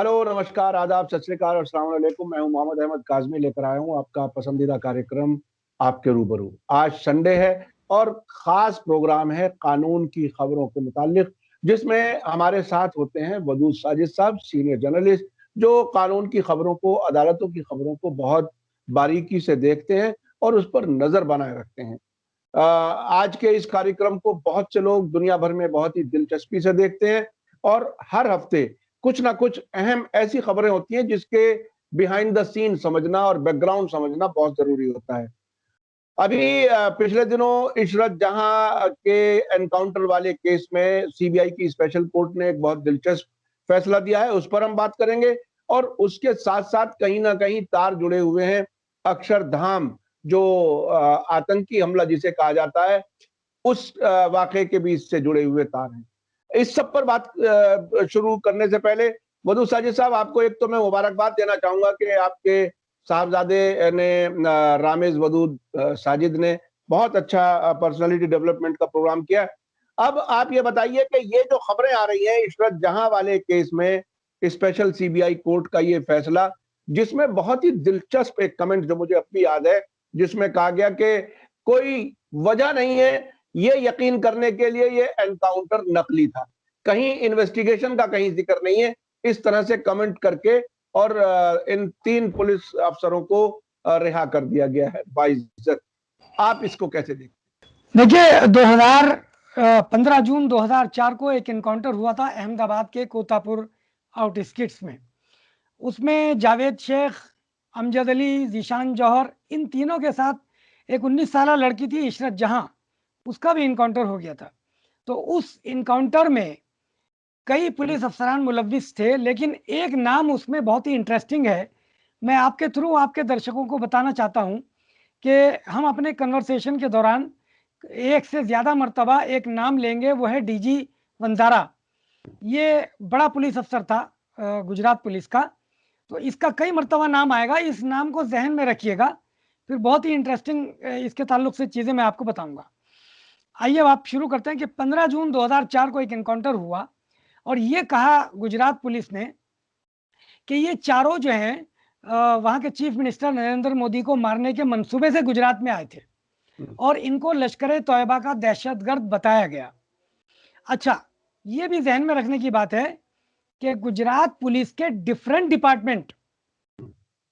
Hello, नमस्कार, आदाब, सत श्री अकाल और अस्सलाम वालेकुम। मैं हूं मोहम्मद अहमद काज़मी, लेकर आया हूं आपका पसंदीदा कार्यक्रम आपके रूबरू। आज संडे है और खास प्रोग्राम है कानून की खबरों के मुतालिक, जिसमें हमारे साथ होते हैं वदूद साजिद साहब, सीनियर जर्नलिस्ट, जो कानून की खबरों को, अदालतों की खबरों को बहुत बारीकी से देखते हैं और उस पर नजर बनाए रखते हैं। आज के इस कार्यक्रम को बहुत से लोग दुनिया भर में बहुत ही दिलचस्पी से देखते हैं और हर हफ्ते कुछ ना कुछ अहम ऐसी खबरें होती हैं जिसके बिहाइंड द सीन समझना और बैकग्राउंड समझना बहुत जरूरी होता है। अभी पिछले दिनों इशरत जहां के एनकाउंटर वाले केस में सीबीआई की स्पेशल कोर्ट ने एक बहुत दिलचस्प फैसला दिया है, उस पर हम बात करेंगे। और उसके साथ साथ कहीं ना कहीं तार जुड़े हुए हैं अक्षरधाम, जो आतंकी हमला जिसे कहा जाता है, उस वाकये के भी इससे जुड़े हुए तार हैं। इस सब पर बात शुरू करने से पहले वदूद साजिद साहब, आपको एक तो मैं मुबारकबाद देना चाहूंगा कि आपके साहबजादे ने रामेज वदूद साजिद ने बहुत अच्छा पर्सनालिटी डेवलपमेंट का प्रोग्राम किया। अब आप ये बताइए कि ये जो खबरें आ रही हैं इशरत जहां वाले केस में, स्पेशल सीबीआई कोर्ट का ये फैसला, जिसमें बहुत ही दिलचस्प एक कमेंट जो मुझे अब भी याद है, जिसमें कहा गया कि कोई वजह नहीं है ये यकीन करने के लिए ये एनकाउंटर नकली था, कहीं इन्वेस्टिगेशन का कहीं जिक्र नहीं है, इस तरह से कमेंट करके और इन 3 पुलिस अफसरों को रिहा कर दिया गया है बाइज्जत। आप इसको कैसे देखते हैं? देखिए, 15 जून 2004 को एक इनकाउंटर हुआ था अहमदाबाद के कोतापुर आउटस्किट्स में। उसमें जावेद शेख, अमजद अली, जीशान जौहर, इन तीनों के साथ एक 19 साल लड़की थी इशरत जहां, उसका भी इनकाउंटर हो गया था। तो उस इनकाउंटर में कई पुलिस अफसरान मुलव्विस थे, लेकिन एक नाम उसमें बहुत ही इंटरेस्टिंग है। मैं आपके थ्रू आपके दर्शकों को बताना चाहता हूं कि हम अपने कन्वर्सेशन के दौरान एक से ज़्यादा मर्तबा एक नाम लेंगे, वो है डीजी वंजारा। ये बड़ा पुलिस अफसर था गुजरात पुलिस का, तो इसका कई मर्तबा नाम आएगा, इस नाम को जहन में रखिएगा। फिर बहुत ही इंटरेस्टिंग इसके ताल्लुक से चीज़ें मैं आपको बताऊंगा। आइए आप शुरू करते हैं कि 15 जून 2004 को एक एनकाउंटर हुआ और ये कहा गुजरात पुलिस ने कि ये चारों जो हैं वहाँ के चीफ मिनिस्टर नरेंद्र मोदी को मारने के मंसूबे से गुजरात में आए थे और इनको लश्कर तोयबा का दहशतगर्द बताया गया। अच्छा, ये भी जहन में रखने की बात है कि गुजरात पुलिस के डिफरेंट डिपार्टमेंट,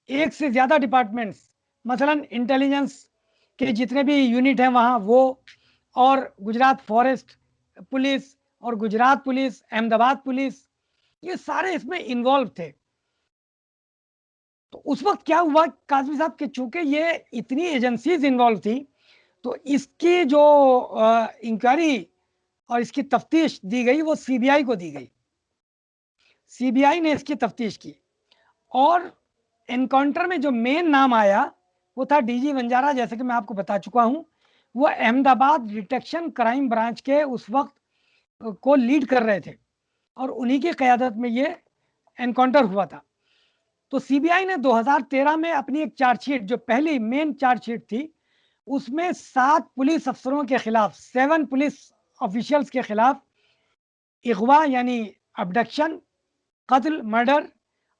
एक से ज्यादा डिपार्टमेंट्स, मसलन इंटेलिजेंस के जितने भी यूनिट हैं वहां वो, और गुजरात फॉरेस्ट पुलिस और गुजरात पुलिस, अहमदाबाद पुलिस, ये सारे इसमें इन्वॉल्व थे। तो उस वक्त क्या हुआ काजमी साहब कि चूंकि ये इतनी एजेंसीज इन्वॉल्व थी, तो इसकी जो इंक्वायरी और इसकी तफ्तीश दी गई वो सीबीआई को दी गई। सीबीआई ने इसकी तफ्तीश की और एनकाउंटर में जो मेन नाम आया वो था डीजी वंजारा। जैसे कि मैं आपको बता चुका हूं, वो अहमदाबाद डिटेक्शन क्राइम ब्रांच के उस वक्त को लीड कर रहे थे और उन्हीं की क़यादत में ये एनकाउंटर हुआ था। तो सीबीआई ने 2013 में अपनी एक चार्जशीट, जो पहली मेन चार्जशीट थी, उसमें 7 पुलिस अफसरों के खिलाफ, 7 पुलिस ऑफिशियल्स के खिलाफ अगवा यानी अबडक्शन, कत्ल, मर्डर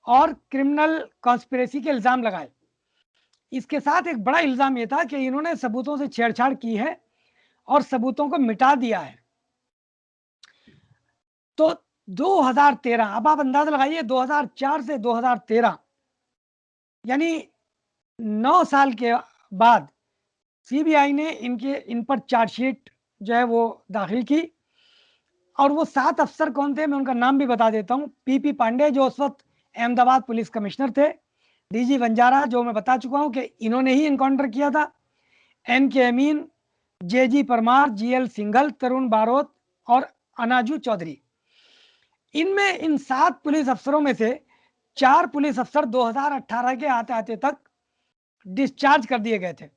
और क्रिमिनल कॉन्स्पिरेसी के इल्ज़ाम लगाए। इसके साथ एक बड़ा इल्ज़ाम यह था कि इन्होंने सबूतों से छेड़छाड़ की है और सबूतों को मिटा दिया है। तो 2013, अब आप अंदाजा लगाइए, 2004 से 2013 यानी 9 साल के बाद सीबीआई ने इन पर चार्जशीट जो है वो दाखिल की। और वो 7 अफसर कौन थे, मैं उनका नाम भी बता देता हूँ। पीपी पांडे, जो उस वक्त अहमदाबाद पुलिस कमिश्नर थे। डीजी वंजारा, जो मैं बता चुका हूँ कि इन्होंने ही इनकाउंटर किया था। एन के अमीन, जेजी परमार, जीएल सिंघल, तरुण बारोत और अनाजू चौधरी। इनमें इन 7 पुलिस अफसरों में से 4 पुलिस अफसर 2018 के आते आते तक डिस्चार्ज कर दिए गए थे।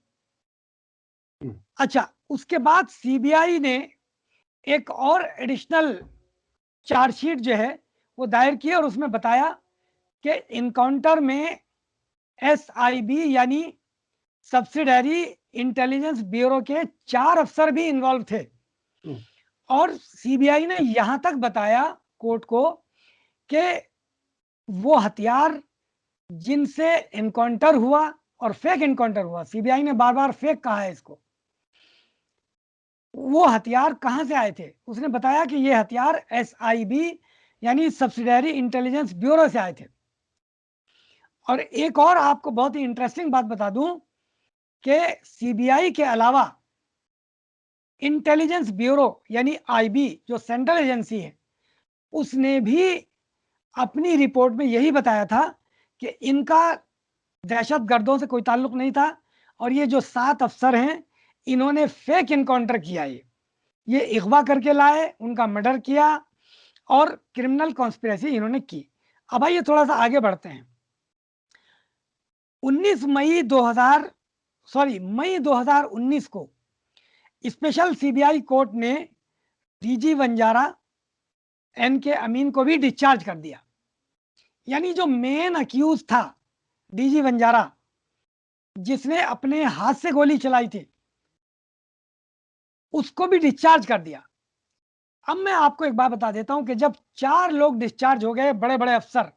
अच्छा, उसके बाद सीबीआई ने एक और एडिशनल चार्जशीट जो है वो दायर की और उसमें बताया कि इनकाउंटर में एसआईबी यानी सब्सिडरी इंटेलिजेंस ब्यूरो के 4 अफसर भी इन्वॉल्व थे। और सीबीआई ने यहां तक बताया कोर्ट को कि वो हथियार जिनसे एनकाउंटर हुआ, और फेक एनकाउंटर हुआ, सीबीआई ने बार बार फेक कहा है इसको, वो हथियार कहां से आए थे? उसने बताया कि ये हथियार एसआईबी यानी सब्सिडियरी इंटेलिजेंस ब्यूरो से आए थे। और एक और आपको बहुत ही इंटरेस्टिंग बात बता दूं कि सीबीआई के अलावा इंटेलिजेंस ब्यूरो यानी आईबी जो सेंट्रल एजेंसी है, उसने भी अपनी रिपोर्ट में यही बताया था कि इनका दहशतगर्दों से कोई ताल्लुक नहीं था, और ये जो 7 अफसर हैं इन्होंने फेक एनकाउंटर किया, ये अगवा करके लाए, उनका मर्डर किया और क्रिमिनल कॉन्स्पिरेसी इन्होंने की। अब आइए थोड़ा सा आगे बढ़ते हैं। 19 मई 2019 को स्पेशल सीबीआई कोर्ट ने डीजी वंजारा एन के अमीन को भी डिस्चार्ज कर दिया। यानी जो मेन अक्यूज था डीजी वंजारा, जिसने अपने हाथ से गोली चलाई थी, उसको भी डिस्चार्ज कर दिया। अब मैं आपको एक बात बता देता हूं कि जब 4 लोग डिस्चार्ज हो गए, बड़े बड़े अफसर,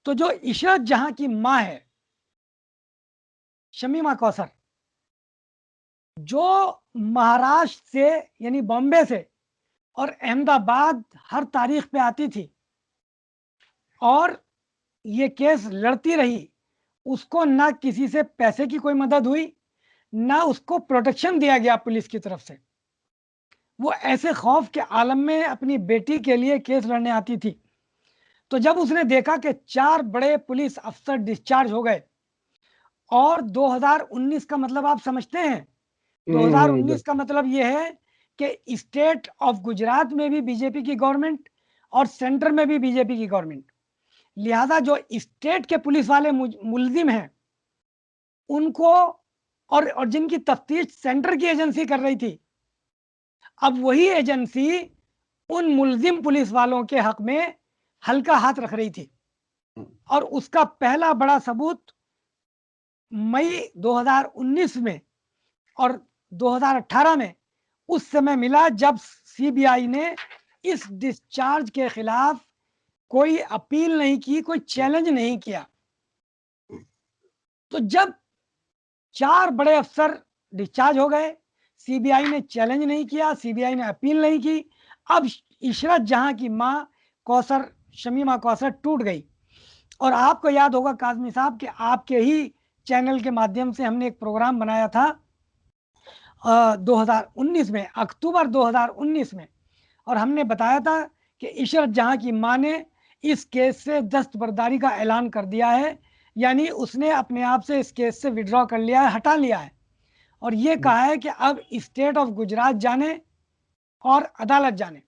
तो जो इशरत जहां की मां है शमीमा कौसर, जो महाराष्ट्र से यानी बॉम्बे से और अहमदाबाद हर तारीख पे आती थी और ये केस लड़ती रही, उसको ना किसी से पैसे की कोई मदद हुई, ना उसको प्रोटेक्शन दिया गया पुलिस की तरफ से। वो ऐसे खौफ के आलम में अपनी बेटी के लिए केस लड़ने आती थी। तो जब उसने देखा कि 4 बड़े पुलिस अफसर डिस्चार्ज हो गए, और 2019 का मतलब आप समझते हैं, 2019 का मतलब यह है कि स्टेट ऑफ गुजरात में भी बीजेपी की गवर्नमेंट और सेंटर में भी बीजेपी की गवर्नमेंट, लिहाजा जो स्टेट के पुलिस वाले मुलजिम हैं उनको, और जिनकी तफ्तीश सेंटर की एजेंसी कर रही थी, अब वही एजेंसी उन मुलजिम पुलिस वालों के हक में हल्का हाथ रख रही थी। और उसका पहला बड़ा सबूत मई 2019 में और 2018 में उस समय मिला, जब सीबीआई ने इस डिस्चार्ज के खिलाफ कोई अपील नहीं की, कोई चैलेंज नहीं किया। तो जब 4 बड़े अफसर डिस्चार्ज हो गए, सीबीआई ने चैलेंज नहीं किया, सीबीआई ने अपील नहीं की, अब इशरत जहां की मां कौसर, शमीमा कौसर टूट गई। और आपको याद होगा काजमी साहब कि आपके ही चैनल के माध्यम से हमने एक प्रोग्राम बनाया था 2019 में, अक्टूबर 2019 में, और हमने बताया था कि इशरत जहां की मां ने इस केस से दस्तबरदारी का ऐलान कर दिया है, यानी उसने अपने आप से इस केस से विड्रॉ कर लिया है, हटा लिया है, और ये कहा है कि अब स्टेट ऑफ गुजरात जाने और अदालत जाने,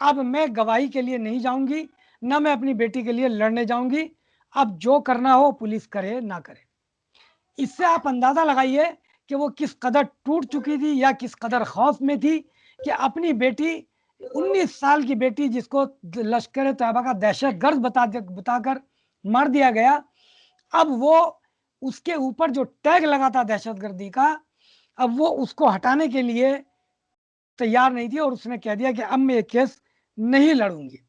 अब मैं गवाही के लिए नहीं जाऊंगी, ना मैं अपनी बेटी के लिए लड़ने जाऊंगी, अब जो करना हो पुलिस करे ना करे। इससे आप अंदाजा लगाइए कि वो किस कदर टूट चुकी थी या किस कदर खौफ में थी कि अपनी बेटी, 19 साल की बेटी जिसको लश्कर तैयबा का दहशतगर्द बताकर मार दिया गया, अब वो उसके ऊपर जो टैग लगा था दहशतगर्दी का, अब वो उसको हटाने के लिए तैयार नहीं थी, और उसने कह दिया कि अब मैं ये केस नहीं लड़ूंगी।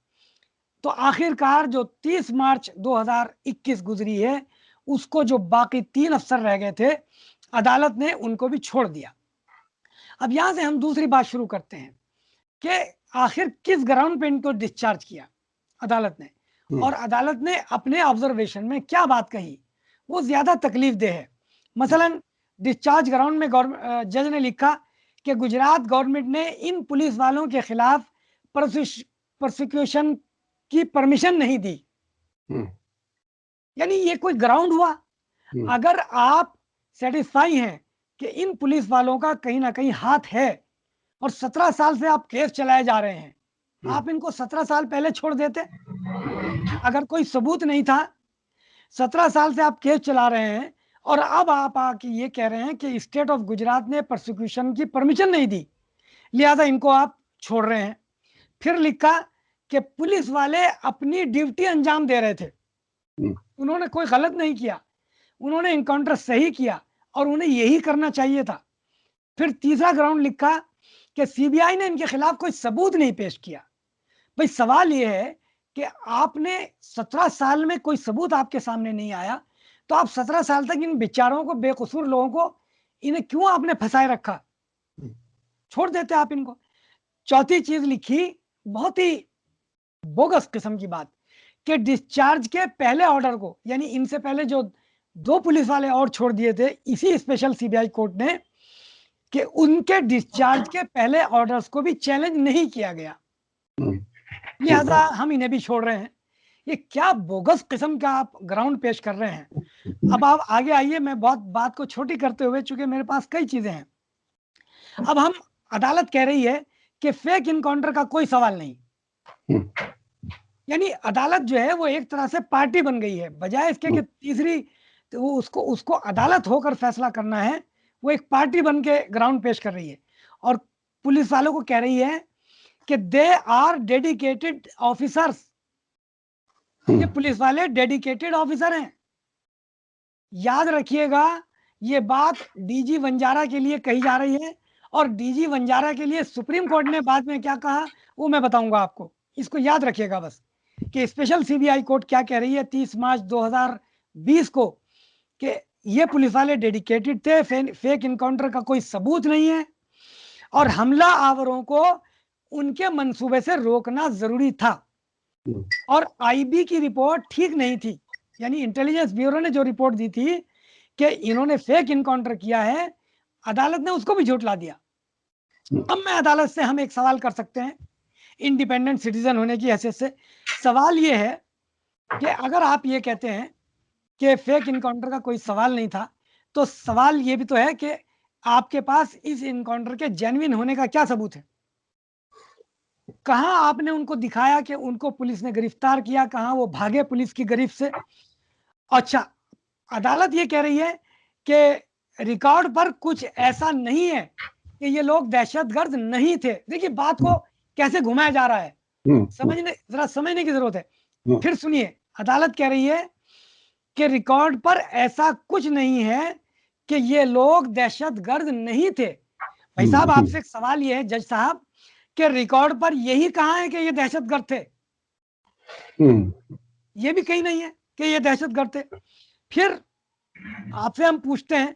तो आखिरकार जो 30 मार्च 2021 गुजरी है, उसको जो बाकी 3 अफसर रह गए थे, अदालत ने उनको भी छोड़ दिया। अब यहां से हम दूसरी बात शुरू करते हैं कि आखिर किस ग्राउंड पे इनको डिस्चार्ज किया अदालत ने, और अदालत ने अपने ऑब्जर्वेशन में क्या बात कही वो ज्यादा तकलीफ दे है। मसलन डिस्चार्ज ग्राउंड में जज ने लिखा कि गुजरात गवर्नमेंट ने इन पुलिस वालों के खिलाफ प्रोसिक्यूशन की परमिशन नहीं दी। यानी ये कोई ग्राउंड हुआ? अगर आप सेटिस्फाई हैं कि इन पुलिस वालों का कहीं ना कहीं हाथ है, और 17 साल से आप केस चलाए जा रहे हैं, आप इनको 17 साल पहले छोड़ देते। अगर कोई सबूत नहीं था, 17 साल से आप केस चला रहे हैं, और अब आप आके ये कह रहे हैं कि स्टेट ऑफ गुजरात ने प्रोसिक्यूशन की परमिशन नहीं दी, लिहाजा इनको आप छोड़ रहे हैं। फिर लिखा कि पुलिस वाले अपनी ड्यूटी अंजाम दे रहे थे, उन्होंने कोई गलत नहीं किया, उन्होंने इनकाउंटर सही किया और उन्हें यही करना चाहिए था। फिर तीसरा ग्राउंड लिखा कि सीबीआई ने इनके खिलाफ कोई सबूत नहीं पेश किया। भाई सवाल यह है कि आपने 17 साल में कोई सबूत आपके सामने नहीं आया, तो आप 17 साल तक इन बेचारों को, बेकसूर लोगों को, इन्हें क्यों आपने फंसाए रखा? छोड़ देते आप इनको। चौथी चीज लिखी, बहुत ही बोगस किस्म की बात, कि डिस्चार्ज के पहले ऑर्डर को, यानी इनसे पहले जो 2 पुलिस वाले और छोड़ दिए थे इसी स्पेशल सीबीआई कोर्ट ने, कि उनके डिस्चार्ज के पहले ऑर्डर्स को भी चैलेंज नहीं किया गया, लिहाजा हम इन्हें भी छोड़ रहे हैं। ये क्या बोगस किस्म का आप ग्राउंड पेश कर रहे हैं। अब आप आगे आइए, मैं बहुत बात को छोटी करते हुए, चूंकि मेरे पास कई चीजें हैं, अब हम, अदालत कह रही है कि फेक इनकाउंटर का कोई सवाल नहीं, यानी अदालत जो है वो एक तरह से पार्टी बन गई है, बजाय इसके कि तीसरी, तो वो उसको अदालत होकर फैसला करना है, वो एक पार्टी बन के ग्राउंड पेश कर रही है, और पुलिस वालों को कह रही है कि दे आर डेडिकेटेड ऑफिसर्स, ये पुलिस वाले डेडिकेटेड ऑफिसर हैं। याद रखिएगा, ये बात डीजी वंजारा के लिए कही जा रही है, और डीजी वंजारा के लिए सुप्रीम कोर्ट ने बाद में क्या कहा वो मैं बताऊंगा आपको, इसको याद रखिएगा बस, कि स्पेशल सीबीआई कोर्ट क्या कह रही है 30 मार्च 2020 को, कि ये पुलिस वाले डेडिकेटेड थे, फेक इनकाउंटर का कोई सबूत नहीं है, और हमला आवरों को उनके मंसूबे से रोकना जरूरी था, और आईबी की रिपोर्ट ठीक नहीं थी, यानी इंटेलिजेंस ब्यूरो ने जो रिपोर्ट दी थी कि इन्होंने फेक इनकाउंटर किया है, अदालत ने उसको भी झुठला दिया। अब मैं अदालत से हम एक सवाल कर सकते हैं, इंडिपेंडेंट सिटीजन होने की हैसियत से, सवाल ये है कि अगर आप ये कहते हैं कि फेक इनकाउंटर का कोई सवाल नहीं था, तो सवाल ये भी तो है कि आपके पास इस इनकाउंटर के जेन्युइन होने का क्या सबूत है? कहां आपने उनको दिखाया कि उनको पुलिस ने गिरफ्तार किया, कहां वो भागे पुलिस की गिरफ्त से? अच्छा, अदालत ये कह रही है कि रिकॉर्ड पर कुछ ऐसा नहीं है कि ये लोग दहशतगर्द नहीं थे। देखिए बात को कैसे घुमाया जा रहा है, जरा समझने की जरूरत है। फिर सुनिए, अदालत कह रही है कि रिकॉर्ड पर ऐसा कुछ नहीं है कि ये लोग दहशतगर्द नहीं थे। भाई साहब, आपसे एक सवाल ये है जज साहब, कि रिकॉर्ड पर यही कहा है कि ये दहशतगर्द थे? ये भी कहीं नहीं है कि ये दहशतगर्द थे। फिर आपसे हम पूछते हैं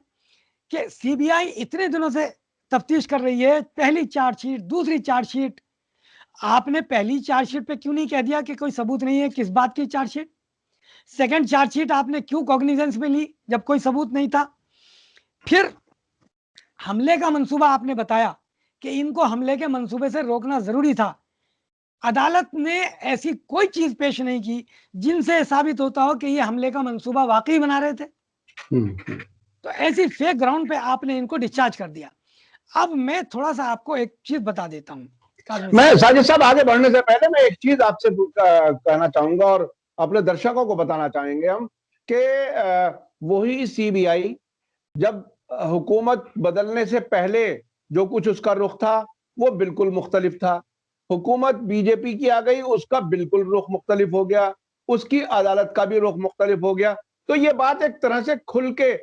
कि सीबीआई इतने दिनों से तफ्तीश कर रही है, पहली चार्जशीट, दूसरी चार्जशीट, आपने पहली चार्जशीट पे क्यों नहीं कह दिया कि कोई सबूत नहीं है? किस बात की चार्जशीट? सेकंड चार्जशीट आपने क्यों कॉग्निजेंस में ली जब कोई सबूत नहीं था? फिर हमले का मंसूबा आपने बताया कि इनको हमले के मंसूबे से रोकना जरूरी था, अदालत ने ऐसी कोई चीज पेश नहीं की जिनसे साबित होता हो कि ये हमले का मंसूबा वाकई बना रहे थे। तो ऐसी फेक ग्राउंड पे आपने इनको डिस्चार्ज कर दिया। अब मैं थोड़ा सा आपको एक चीज बता देता हूं। मैं साजिद साहब, आगे बढ़ने से पहले मैं एक चीज आपसे कहना चाहूंगा और अपने दर्शकों को बताना चाहेंगे हम, कि वही सीबीआई जब हुकूमत बदलने से पहले जो कुछ उसका रुख था वो बिल्कुल मुख्तलिफ था, हुकूमत बीजेपी की आ गई, उसका बिल्कुल रुख मुख्तलिफ हो गया, उसकी अदालत का भी रुख मुख्तलिफ हो गया। तो ये बात एक तरह से खुल के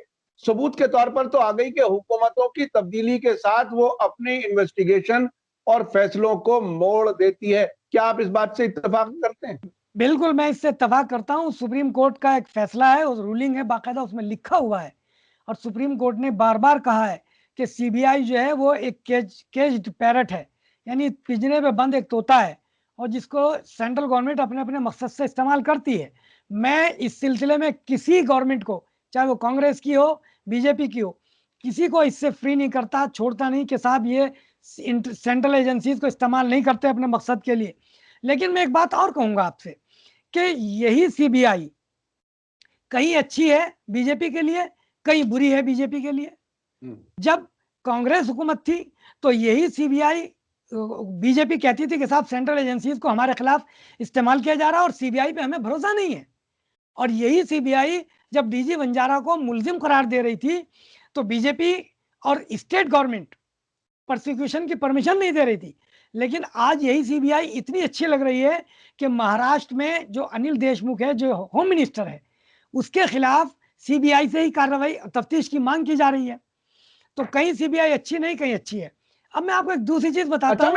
सबूत के तौर पर तो आ गई कि हुकूमतों की तब्दीली के साथ वो अपनी इन्वेस्टिगेशन और फैसलों को मोड़ देती है। क्या आप इस बात से इत्तेफाक करते हैं? बिल्कुल, मैं इससे इत्तेफाक करता हूं। सुप्रीम कोर्ट का एक फैसला है, उस रूलिंग है, बाकायदा उसमें लिखा हुआ है, और सुप्रीम कोर्ट ने बार बार कहा है कि सीबीआई जो है वो एक केज्ड पैरट है, यानी पिंजरे में बंद एक तोता है, और जिसको सेंट्रल गवर्नमेंट अपने अपने मकसद से इस्तेमाल करती है। मैं इस सिलसिले में किसी गवर्नमेंट को, चाहे वो कांग्रेस की हो, बीजेपी की हो, किसी को इससे फ्री नहीं करता, छोड़ता नहीं कि साहब ये सेंट्रल एजेंसीज को इस्तेमाल नहीं करते अपने मकसद के लिए। लेकिन मैं एक बात और कहूंगा आपसे कि यही सीबीआई कहीं अच्छी है बीजेपी के लिए, कहीं बुरी है बीजेपी के लिए। जब कांग्रेस हुकूमत थी तो यही सीबीआई, बीजेपी कहती थी कि साहब सेंट्रल एजेंसीज को हमारे खिलाफ इस्तेमाल किया जा रहा है और सीबीआई पे हमें भरोसा नहीं है। और यही सीबीआई जब डीजी वंजारा को मुलजिम करार दे रही थी तो बीजेपी और स्टेट गवर्नमेंट प्रोसिक्यूशन की परमिशन नहीं दे रही थी। लेकिन आज यही सीबीआई इतनी अच्छी लग रही है कि महाराष्ट्र में जो अनिल देशमुख है, जो होम मिनिस्टर है, उसके खिलाफ सीबीआई से ही कार्रवाई, तफ्तीश की मांग की जा रही है। तो कहीं सीबीआई अच्छी नहीं, कहीं अच्छी है। अब मैं आपको एक दूसरी चीज बताता हूं।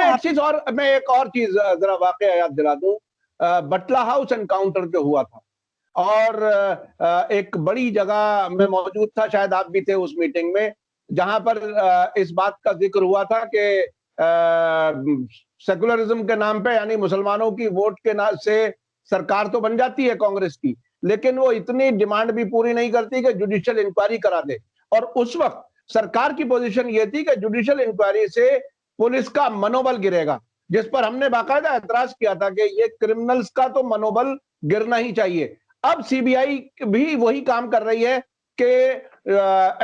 मैं एक और चीज जरा वाकया याद दिला दूं बटला हाउस एनकाउंटर जो हुआ था, और एक बड़ी जगह में मौजूद था, शायद आप भी थे उस मीटिंग में, जहां पर इस बात का जिक्र हुआ था कि सेकुलरिज्म के नाम पे, यानी मुसलमानों की वोट के नाम से सरकार तो बन जाती है कांग्रेस की, लेकिन वो इतनी डिमांड भी पूरी नहीं करती कि जुडिशियल इंक्वायरी करा दे। और उस वक्त सरकार की पोजीशन ये थी कि जुडिशियल इंक्वायरी से पुलिस का मनोबल गिरेगा, जिस पर हमने बाकायदा एतराज किया था कि ये क्रिमिनल्स का तो मनोबल गिरना ही चाहिए। अब सीबीआई भी वही काम कर रही है कि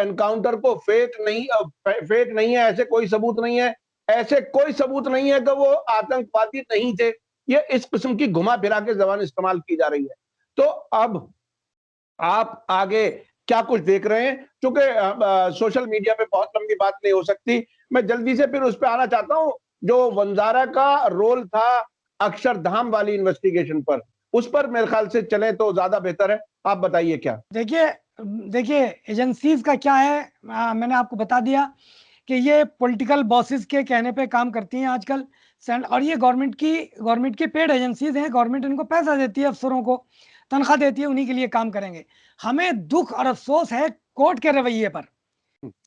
एनकाउंटर को फेक नहीं है, ऐसे कोई सबूत नहीं है, ऐसे कोई सबूत नहीं है कि वो आतंकवादी नहीं थे। ये इस किस्म की घुमा फिरा के जबान इस्तेमाल की जा रही है। तो अब आप आगे क्या कुछ देख रहे हैं? क्योंकि सोशल मीडिया पे बहुत लंबी बात नहीं हो सकती, मैं जल्दी से फिर उस पर आना चाहता हूं, जो वंजारा का रोल था अक्षरधाम वाली इन्वेस्टिगेशन पर, उस पर मेरे ख्याल से चले तो ज्यादा बेहतर है। आप बताइए क्या। देखिए देखिए एजेंसीज का क्या है, मैंने आपको बता दिया कि ये पॉलिटिकल बॉसेस के कहने पे काम करती हैं आजकल। और ये गवर्नमेंट की पेड एजेंसीज हैं, गवर्नमेंट इनको पैसा देती है, अफसरों को तनख्वाह देती है, उन्हीं के लिए काम करेंगे। हमें दुख और अफसोस है कोर्ट के रवैये पर।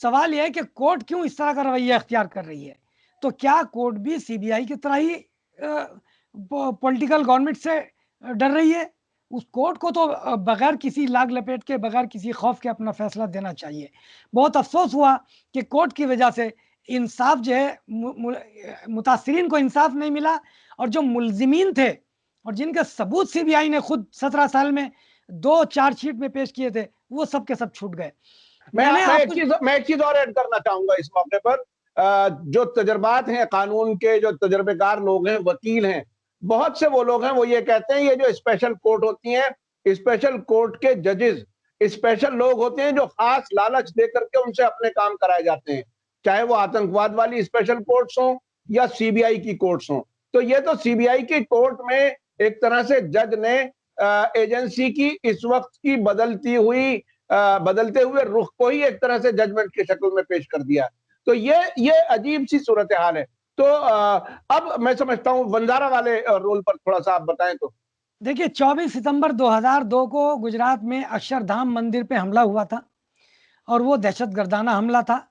सवाल यह है कि कोर्ट क्यों इस तरह का रवैया अख्तियार कर रही है। तो क्या कोर्ट भी सीबीआई की तरह ही पॉलिटिकल गवर्नमेंट से डर रही है? उस कोर्ट को तो बगैर किसी लाग लपेट के, बगैर किसी खौफ के अपना फैसला देना चाहिए। बहुत अफसोस हुआ कि कोर्ट की वजह से इंसाफ जो है, मुतासरीन को इंसाफ नहीं मिला, और जो मुलजिमीन थे और जिनके सबूत सीबीआई ने खुद 17 साल में 2 चार्जशीट में पेश किए थे, वो सब के सब छूट गए। मैं एक चीज और ऐड करना चाहूंगा इस मौके पर। जो तजर्बात हैं कानून के, जो तजर्बेकार लोग हैं, वकील हैं, बहुत से वो लोग हैं, वो ये कहते हैं ये जो स्पेशल कोर्ट होती हैं, स्पेशल कोर्ट के जजेस स्पेशल लोग होते हैं जो खास लालच दे करके उनसे अपने काम कराए जाते हैं, चाहे वो आतंकवाद वाली स्पेशल कोर्ट्स हों या सीबीआई की कोर्ट्स हों। तो ये तो सीबीआई की कोर्ट में एक तरह से जज ने एजेंसी की इस वक्त की बदलते हुए रुख को ही एक तरह से जजमेंट की शक्ल में पेश कर दिया। तो ये अजीब सी सूरत हाल है। तो अब मैं समझता हूं वंजारा वाले रोल पर थोड़ा सा आप बताएं तो। देखिए 24 सितंबर 2002 को गुजरात में अक्षरधाम मंदिर पे हमला हुआ था, और वो दहशतगर्दाना हमला था।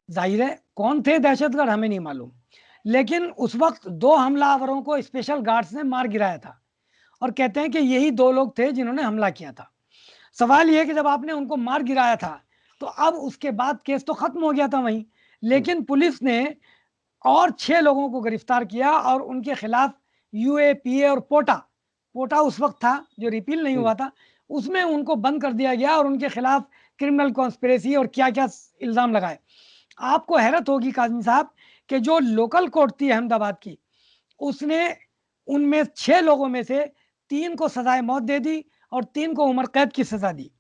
जाहिर है कौन थे दहशतगर्द हमें नहीं मालूम, लेकिन उस वक्त 2 हमलावरों को स्पेशल गार्ड्स ने मार गिराया था, और कहते हैं कि यही 2 लोग थे जिन्होंने हमला किया था। सवाल यह है कि जब आपने उनको मार गिराया था तो अब उसके बाद केस तो खत्म हो गया था वहीं, लेकिन पुलिस ने और 6 लोगों को गिरफ्तार किया, और उनके खिलाफ यूएपीए और पोटा उस वक्त था जो रिपील नहीं हुआ था, उसमें उनको बंद कर दिया गया, और उनके खिलाफ क्रिमिनल कॉन्स्पिरेसी और क्या क्या इल्जाम लगाए। आपको हैरत होगी काजमी साहब कि जो लोकल कोर्ट थी अहमदाबाद की, उसने उनमें 6 लोगों में से 3 को सजाए मौत दे दी और 3 को उम्र कैद की सजा दी।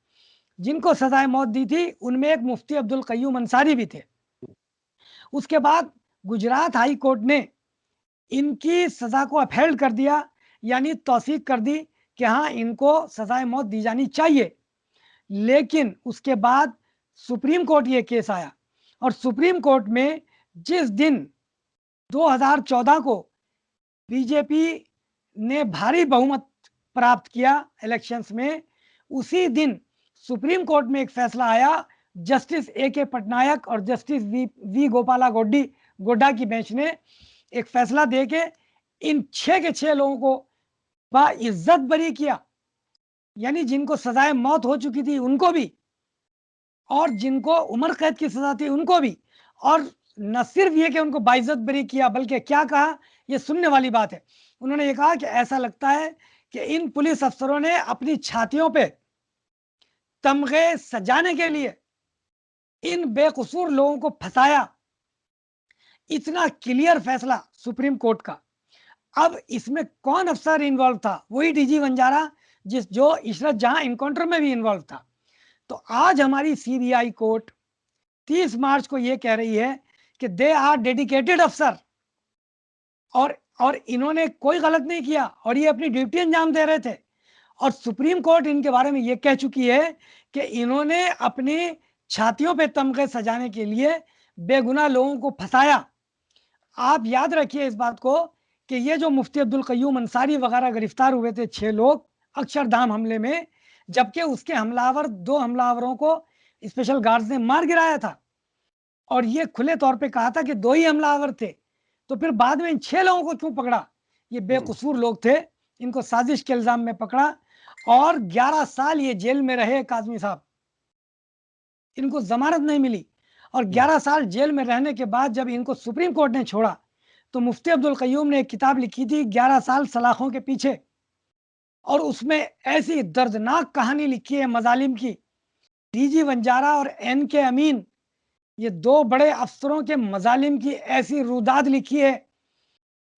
जिनको सजाए मौत दी थी उनमें एक मुफ्ती अब्दुल कय्यूम अंसारी भी थे। उसके बाद गुजरात हाई कोर्ट ने इनकी सजा को अपहेल्ड कर दिया, यानी तौसीक कर दी कि हाँ इनको सजाए मौत दी जानी चाहिए। लेकिन उसके बाद सुप्रीम कोर्ट ये केस आया, और सुप्रीम कोर्ट में जिस दिन 2014 को बीजेपी ने भारी बहुमत प्राप्त किया इलेक्शंस में, उसी दिन सुप्रीम कोर्ट में एक फैसला आया, जस्टिस ए.के. पटनायक और जस्टिस वी गोपाला गोड्डा की बेंच ने एक फैसला देके इन 6 के 6 लोगों को बाइज्जत बरी किया, यानी जिनको सजाए मौत हो चुकी थी उनको भी, और जिनको उम्र कैद की सजा थी उनको भी। और न सिर्फ ये कि उनको बाइज्जत बरी किया, बल्कि क्या कहा, ये सुनने वाली बात है, उन्होंने ये कहा कि ऐसा लगता है कि इन पुलिस अफसरों ने अपनी छातियों पे तमगे सजाने के लिए इन बेकसूर लोगों को फंसाया। इतना क्लियर फैसला सुप्रीम कोर्ट का। अब इसमें कौन अफसर इन्वॉल्व था? वही डीजी वंजारा जो इशरत जहां इनकाउंटर में भी इन्वॉल्व था। तो आज हमारी सीबीआई कोर्ट 30 मार्च को यह कह रही है कि दे आर डेडिकेटेड अफसर, और इन्होंने कोई गलत नहीं किया, और ये अपनी ड्यूटी अंजाम दे रहे थे। और सुप्रीम कोर्ट इनके बारे में यह कह चुकी है कि इन्होंने अपनी छातियों पे तमगे सजाने के लिए बेगुनाह लोगों को फंसाया। आप याद रखिए इस बात को कि ये जो मुफ्ती अब्दुल क़य्यूम अंसारी वगैरह गिरफ्तार हुए थे 6 लोग अक्षरधाम हमले में, जबकि उसके हमलावर 2 हमलावरों को स्पेशल गार्ड्स ने मार गिराया था और ये खुले तौर पे कहा था कि 2 ही हमलावर थे। तो फिर बाद में इन 6 लोगों को क्यों पकड़ा? ये बेकसूर लोग थे, इनको साजिश के इल्ज़ाम में पकड़ा और 11 साल ये जेल में रहे काज़मी साहब। इनको ज़मानत नहीं मिली और 11 साल जेल में रहने के बाद जब इनको सुप्रीम कोर्ट ने छोड़ा, तो मुफ्ती अब्दुल क़य्यूम ने एक किताब लिखी थी 11 साल सलाखों के पीछे, और उसमें ऐसी दर्दनाक कहानी लिखी है मज़ालिम की। डीजी वंजारा और एनके अमीन, ये 2 बड़े अफसरों के मज़ालिम की ऐसी रुदाद लिखी है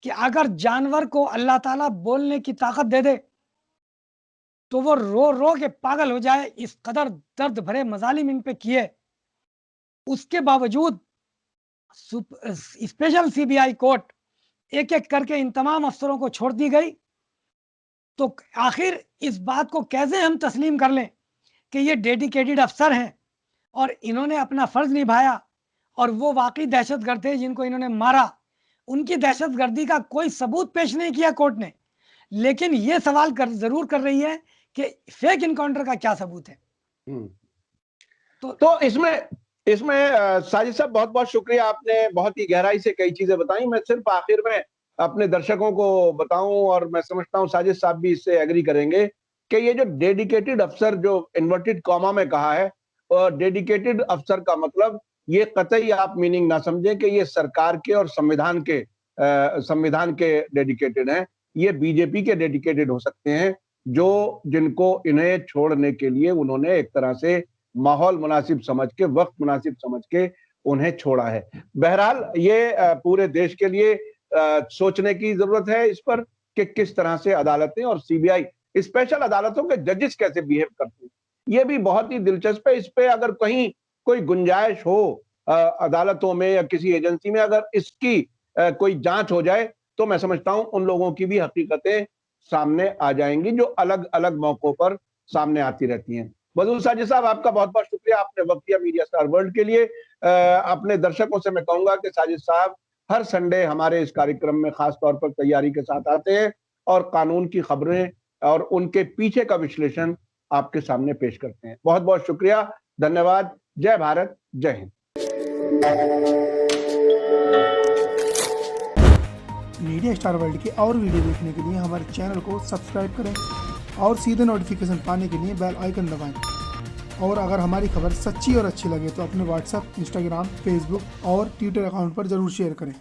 कि अगर जानवर को अल्लाह ताला बोलने की ताकत दे दे, तो वो रो रो के पागल हो जाए, इस कदर दर्द भरे मज़ालिम इन पे किए। उसके बावजूद स्पेशल सीबीआई कोर्ट एक-एक करके इन तमाम अफसरों को छोड़ दी गई। तो आखिर इस बात को कैसे हम तस्लीम कर लें कि ये डेडिकेटेड अफसर हैं और इन्होंने अपना फर्ज निभाया और वो वाकई दहशतगर्द थे जिनको इन्होंने मारा। उनकी दहशतगर्दी का कोई सबूत पेश नहीं किया कोर्ट ने, लेकिन ये सवाल जरूर कर रही है कि फेक इनकाउंटर का क्या सबूत है। तो इसमें साजिद साहब बहुत बहुत शुक्रिया, आपने बहुत ही गहराई से कई चीजें बताई। मैं सिर्फ आखिर में अपने दर्शकों को बताऊं, और मैं समझता हूं साजिद साहब भी इससे एग्री करेंगे, कि ये जो डेडिकेटेड अफसर जो इन्वर्टेड कॉमा में कहा है, और डेडिकेटेड अफसर का मतलब ये कतई आप मीनिंग ना समझें कि ये सरकार के और संविधान के डेडिकेटेड हैं। ये बीजेपी के डेडिकेटेड हो सकते हैं, जो जिनको इन्हें छोड़ने के लिए उन्होंने एक तरह से माहौल मुनासिब समझ के, वक्त मुनासिब समझ के उन्हें छोड़ा है। बहरहाल ये पूरे देश के लिए सोचने की जरूरत है इस पर कि किस तरह से अदालतें और सीबीआई स्पेशल अदालतों के जजेस कैसे बिहेव करते हैं। ये भी बहुत ही दिलचस्प है। इस पे अगर कहीं कोई गुंजाइश हो अदालतों में या किसी एजेंसी में, अगर इसकी कोई जांच हो जाए, तो मैं समझता हूं उन लोगों की भी हकीकतें सामने आ जाएंगी जो अलग अलग मौकों पर सामने आती रहती हैं। बदरुल साजिद साहब, आपका बहुत बहुत शुक्रिया, आपने वक्त दिया मीडिया स्टार वर्ल्ड के लिए। अपने दर्शकों से मैं कहूंगा कि साजिद साहब हर संडे हमारे इस कार्यक्रम में खास तौर पर तैयारी के साथ आते हैं और कानून की खबरें और उनके पीछे का विश्लेषण आपके सामने पेश करते हैं। बहुत बहुत शुक्रिया, धन्यवाद। जय भारत, जय हिंद। मीडिया स्टार वर्ल्ड के और वीडियो देखने के लिए हमारे चैनल को सब्सक्राइब करें और सीधे नोटिफिकेशन पाने के लिए बेल आइकन दबाएं। और अगर हमारी खबर सच्ची और अच्छी लगे तो अपने व्हाट्सएप, इंस्टाग्राम, फेसबुक और ट्विटर अकाउंट पर जरूर शेयर करें।